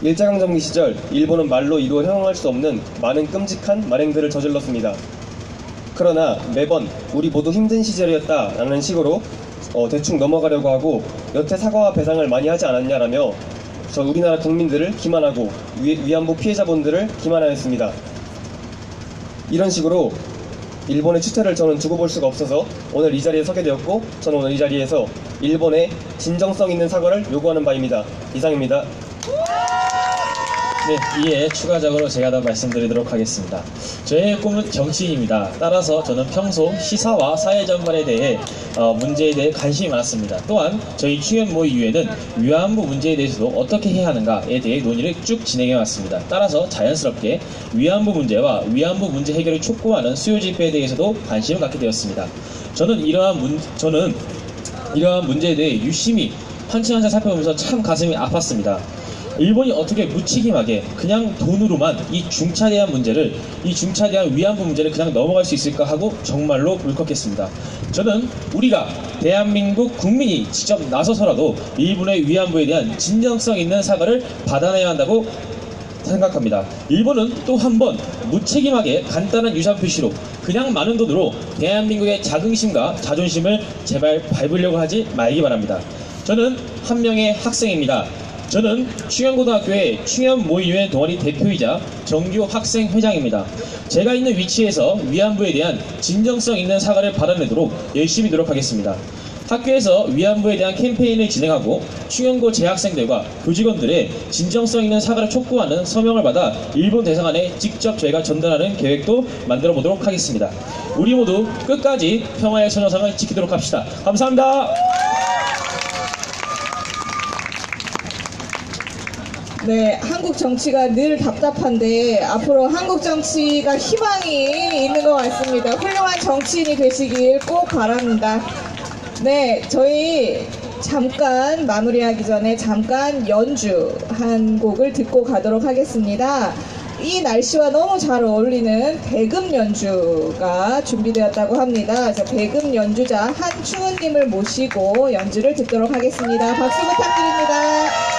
일제강점기 시절 일본은 말로 이루어 형용할 수 없는 많은 끔찍한 만행들을 저질렀습니다. 그러나 매번 우리 모두 힘든 시절이었다 라는 식으로 대충 넘어가려고 하고 여태 사과와 배상을 많이 하지 않았냐라며 저 우리나라 국민들을 기만하고 위안부 피해자분들을 기만하였습니다. 이런 식으로 일본의 추태를 저는 두고 볼 수가 없어서 오늘 이 자리에 서게 되었고 저는 오늘 이 자리에서 일본의 진정성 있는 사과를 요구하는 바입니다. 이상입니다. 네, 이에 추가적으로 제가 더 말씀드리도록 하겠습니다. 저의 꿈은 정치인입니다. 따라서 저는 평소 시사와 사회 전반에 대해 문제에 대해 관심이 많았습니다. 또한 저희 충영모의유에는 위안부 문제에 대해서도 어떻게 해야 하는가에 대해 논의를 쭉 진행해 왔습니다. 따라서 자연스럽게 위안부 문제와 위안부 문제 해결을 촉구하는 수요 집회에 대해서도 관심을 갖게 되었습니다. 저는 이러한 문제에 대해 유심히 한 층 한 층 살펴보면서 참 가슴이 아팠습니다. 일본이 어떻게 무책임하게 그냥 돈으로만 이 중차대한 위안부 문제를 그냥 넘어갈 수 있을까 하고 정말로 울컥했습니다. 저는 우리가 대한민국 국민이 직접 나서서라도 일본의 위안부에 대한 진정성 있는 사과를 받아내야 한다고 생각합니다. 일본은 또 한 번 무책임하게 간단한 유산 표시로 그냥 많은 돈으로 대한민국의 자긍심과 자존심을 제발 밟으려고 하지 말기 바랍니다. 저는 한 명의 학생입니다. 저는 충영고등학교의 충영모의유엔 동아리 대표이자 정규 학생회장입니다. 제가 있는 위치에서 위안부에 대한 진정성 있는 사과를 받아내도록 열심히 노력하겠습니다. 학교에서 위안부에 대한 캠페인을 진행하고 충영고 재학생들과 교직원들의 진정성 있는 사과를 촉구하는 서명을 받아 일본 대사관에 직접 저희가 전달하는 계획도 만들어 보도록 하겠습니다. 우리 모두 끝까지 평화의 선여상을 지키도록 합시다. 감사합니다. 네, 한국 정치가 늘 답답한데 앞으로 한국 정치가 희망이 있는 것 같습니다. 훌륭한 정치인이 되시길 꼭 바랍니다. 네, 저희 잠깐 마무리하기 전에 잠깐 연주 한 곡을 듣고 가도록 하겠습니다. 이 날씨와 너무 잘 어울리는 배금 연주가 준비되었다고 합니다. 그래서 배금 연주자 한충은님을 모시고 연주를 듣도록 하겠습니다. 박수 부탁드립니다.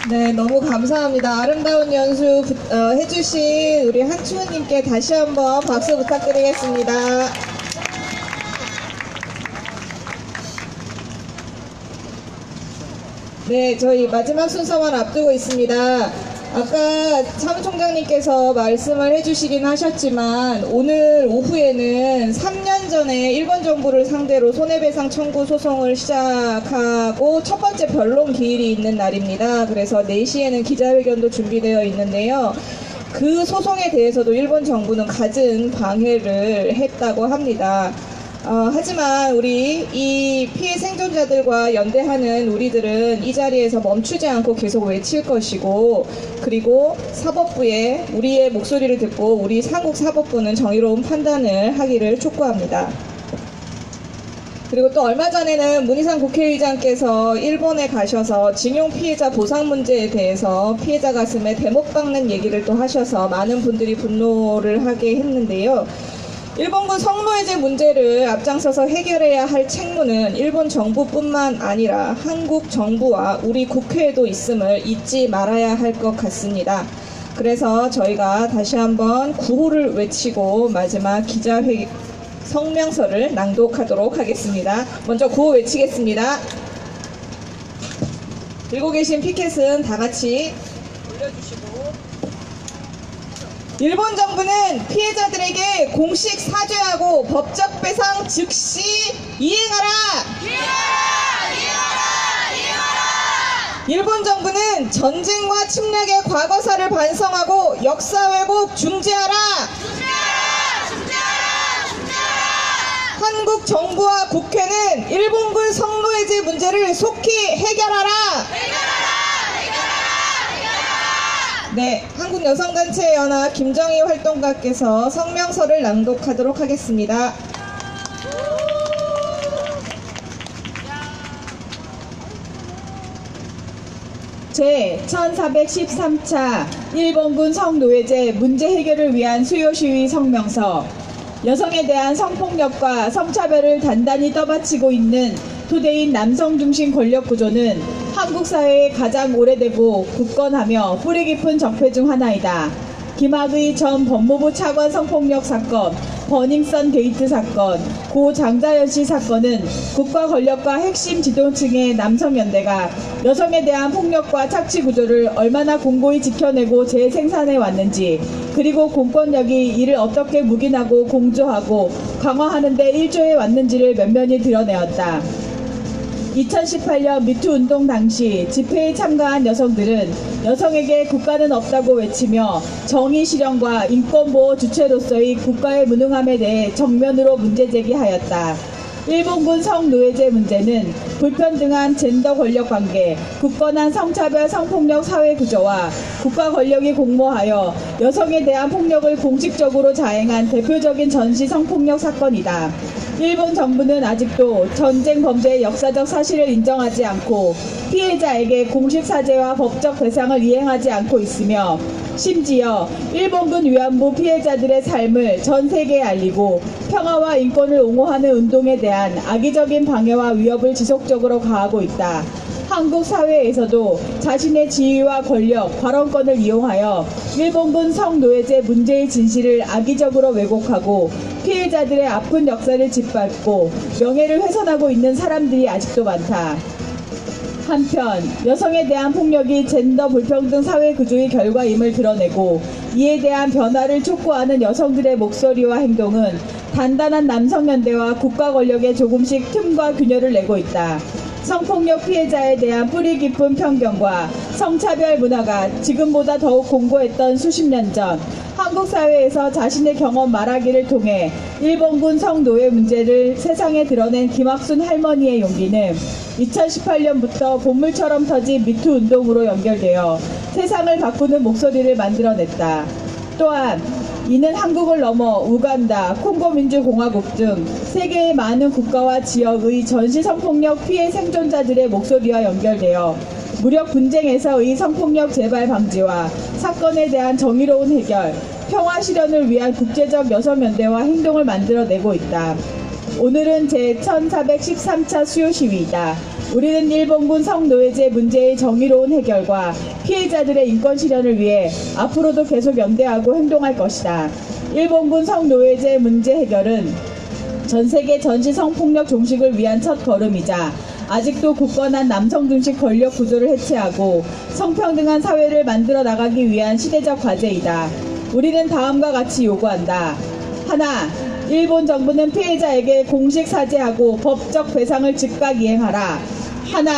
네, 너무 감사합니다. 아름다운 연수 해주신 우리 한충은님께 다시 한번 박수 부탁드리겠습니다. 네, 저희 마지막 순서만 앞두고 있습니다. 아까 사무총장님께서 말씀을 해주시긴 하셨지만 오늘 오후에는 3년 전에 일본 정부를 상대로 손해배상 청구 소송을 시작하고 첫 번째 변론 기일이 있는 날입니다. 그래서 4시에는 기자회견도 준비되어 있는데요. 그 소송에 대해서도 일본 정부는 갖은 방해를 했다고 합니다. 하지만 우리 이 피해 생존자들과 연대하는 우리들은 이 자리에서 멈추지 않고 계속 외칠 것이고, 그리고 사법부에 우리의 목소리를 듣고 우리 한국 사법부는 정의로운 판단을 하기를 촉구합니다. 그리고 또 얼마 전에는 문희상 국회의장께서 일본에 가셔서 징용 피해자 보상 문제에 대해서 피해자 가슴에 대못 박는 얘기를 또 하셔서 많은 분들이 분노를 하게 했는데요. 일본군 성노예제 문제를 앞장서서 해결해야 할 책무는 일본 정부뿐만 아니라 한국 정부와 우리 국회에도 있음을 잊지 말아야 할 것 같습니다. 그래서 저희가 다시 한번 구호를 외치고 마지막 기자회견 성명서를 낭독하도록 하겠습니다. 먼저 구호 외치겠습니다. 들고 계신 피켓은 다 같이 올려주시고, 일본 정부는 피해자들에게 공식 사죄하고 법적 배상 즉시 이행하라! 일본 정부는 전쟁과 침략의 과거사를 반성하고 역사 왜곡 중지하라! 한국 정부와 국회는 일본군 성노예제 문제를 속히 해결하라! 네, 한국여성단체연합 김정희 활동가께서 성명서를 낭독하도록 하겠습니다. 제 1413차 일본군 성노예제 문제 해결을 위한 수요시위 성명서. 여성에 대한 성폭력과 성차별을 단단히 떠받치고 있는 토대인 남성 중심 권력 구조는 한국 사회에 가장 오래되고 굳건하며 뿌리 깊은 적폐 중 하나이다. 김학의 전 법무부 차관 성폭력 사건, 버닝썬 게이트 사건, 고 장자연 씨 사건은 국가 권력과 핵심 지도층의 남성연대가 여성에 대한 폭력과 착취 구조를 얼마나 공고히 지켜내고 재생산해 왔는지, 그리고 공권력이 이를 어떻게 묵인하고 공조하고 강화하는 데 일조해 왔는지를 면면히 드러내었다. 2018년 미투 운동 당시 집회에 참가한 여성들은 여성에게 국가는 없다고 외치며 정의 실현과 인권보호 주체로서의 국가의 무능함에 대해 정면으로 문제 제기하였다. 일본군 성노예제 문제는 불평등한 젠더 권력 관계, 굳건한 성차별 성폭력 사회 구조와 국가 권력이 공모하여 여성에 대한 폭력을 공식적으로 자행한 대표적인 전시 성폭력 사건이다. 일본 정부는 아직도 전쟁 범죄의 역사적 사실을 인정하지 않고 피해자에게 공식 사죄와 법적 배상을 이행하지 않고 있으며, 심지어 일본군 위안부 피해자들의 삶을 전 세계에 알리고 평화와 인권을 옹호하는 운동에 대한 악의적인 방해와 위협을 지속적으로 가하고 있다. 한국 사회에서도 자신의 지위와 권력, 발언권을 이용하여 일본군 성노예제 문제의 진실을 악의적으로 왜곡하고 피해자들의 아픈 역사를 짓밟고 명예를 훼손하고 있는 사람들이 아직도 많다. 한편 여성에 대한 폭력이 젠더 불평등 사회 구조의 결과임을 드러내고 이에 대한 변화를 촉구하는 여성들의 목소리와 행동은 단단한 남성연대와 국가 권력에 조금씩 틈과 균열을 내고 있다. 성폭력 피해자에 대한 뿌리 깊은 편견과 성차별 문화가 지금보다 더욱 공고했던 수십 년 전 한국 사회에서 자신의 경험 말하기를 통해 일본군 성노예 문제를 세상에 드러낸 김학순 할머니의 용기는 2018년부터 본물처럼 터진 미투 운동으로 연결되어 세상을 바꾸는 목소리를 만들어냈다. 또한 이는 한국을 넘어 우간다, 콩고민주공화국 등 세계의 많은 국가와 지역의 전시 성폭력 피해 생존자들의 목소리와 연결되어 무력 분쟁에서의 성폭력 재발 방지와 사건에 대한 정의로운 해결, 평화 실현을 위한 국제적 여성연대와 행동을 만들어내고 있다. 오늘은 제 1413차 수요시위이다. 우리는 일본군 성노예제 문제의 정의로운 해결과 피해자들의 인권 실현을 위해 앞으로도 계속 연대하고 행동할 것이다. 일본군 성노예제 문제 해결은 전세계 전시 성폭력 종식을 위한 첫 걸음이자 아직도 굳건한 남성 중심 권력 구조를 해체하고 성평등한 사회를 만들어 나가기 위한 시대적 과제이다. 우리는 다음과 같이 요구한다. 하나, 일본 정부는 피해자에게 공식 사죄하고 법적 배상을 즉각 이행하라. 하나,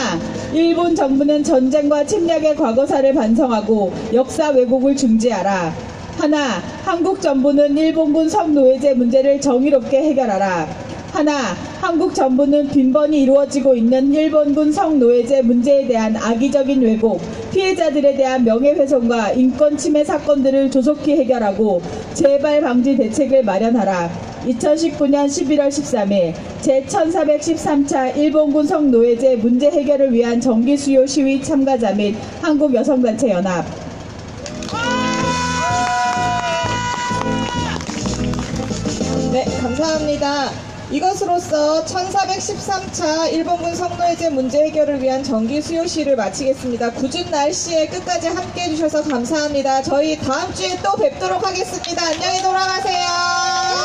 일본 정부는 전쟁과 침략의 과거사를 반성하고 역사 왜곡을 중지하라. 하나, 한국 정부는 일본군 성노예제 문제를 정의롭게 해결하라. 하나, 한국 정부는 빈번히 이루어지고 있는 일본군 성노예제 문제에 대한 악의적인 왜곡, 피해자들에 대한 명예훼손과 인권 침해 사건들을 조속히 해결하고 재발 방지 대책을 마련하라. 2019년 11월 13일 제1413차 일본군 성노예제 문제 해결을 위한 정기수요 시위 참가자 및 한국여성단체 연합. 네, 감사합니다. 이것으로써 1413차 일본군 성노예제 문제 해결을 위한 정기 수요시를 마치겠습니다. 궂은 날씨에 끝까지 함께 해주셔서 감사합니다. 저희 다음 주에 또 뵙도록 하겠습니다. 안녕히 돌아가세요.